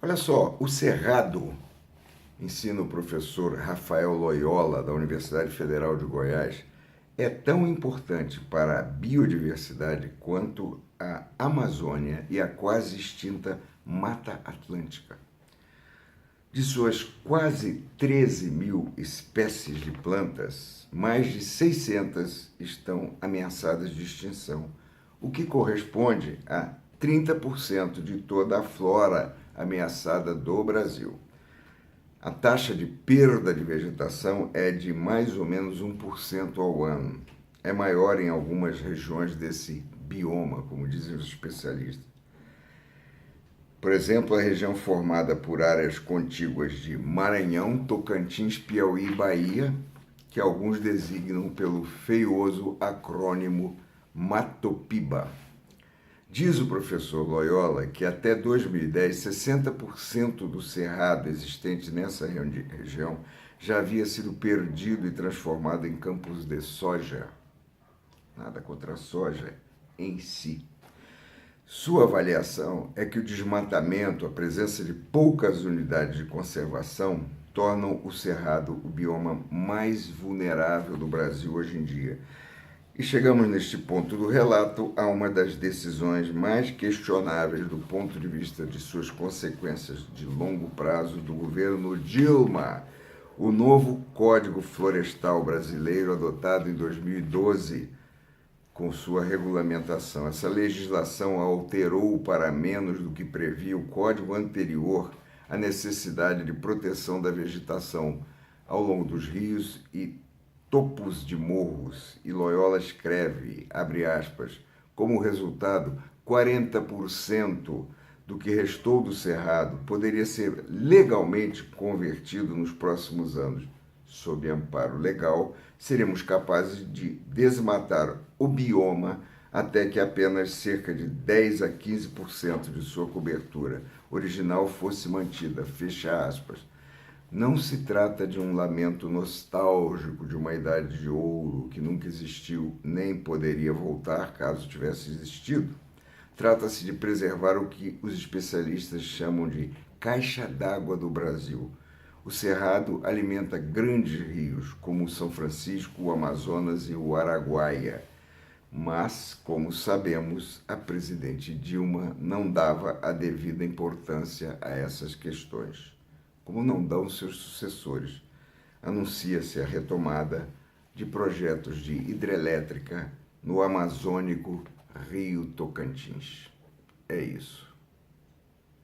Olha só, o Cerrado, ensina o professor Rafael Loyola, da Universidade Federal de Goiás, é tão importante para a biodiversidade quanto a Amazônia e a quase extinta Mata Atlântica. De suas quase 13 mil espécies de plantas, mais de 600 estão ameaçadas de extinção, o que corresponde a 30% de toda a flora ameaçada do Brasil. A taxa de perda de vegetação é de mais ou menos 1% ao ano. É maior em algumas regiões desse bioma, como dizem os especialistas. Por exemplo, a região formada por áreas contíguas de Maranhão, Tocantins, Piauí e Bahia, que alguns designam pelo feioso acrônimo Matopiba. Diz o professor Loyola que até 2010, 60% do cerrado existente nessa região já havia sido perdido e transformado em campos de soja. Nada contra a soja em si. Sua avaliação é que o desmatamento, a presença de poucas unidades de conservação, tornam o cerrado o bioma mais vulnerável do Brasil hoje em dia. E chegamos neste ponto do relato a uma das decisões mais questionáveis do ponto de vista de suas consequências de longo prazo do governo Dilma, o novo Código Florestal Brasileiro adotado em 2012 com sua regulamentação. Essa legislação alterou para menos do que previa o código anterior a necessidade de proteção da vegetação ao longo dos rios e topos de morros, e Loyola escreve, abre aspas, como resultado, 40% do que restou do cerrado poderia ser legalmente convertido nos próximos anos. Sob amparo legal, seremos capazes de desmatar o bioma até que apenas cerca de 10 a 15% de sua cobertura original fosse mantida, fecha aspas. Não se trata de um lamento nostálgico de uma idade de ouro que nunca existiu, nem poderia voltar caso tivesse existido. Trata-se de preservar o que os especialistas chamam de caixa d'água do Brasil. O Cerrado alimenta grandes rios, como o São Francisco, o Amazonas e o Araguaia. Mas, como sabemos, a presidente Dilma não dava a devida importância a essas questões, como não dão seus sucessores. Anuncia-se a retomada de projetos de hidrelétrica no amazônico Rio Tocantins. É isso.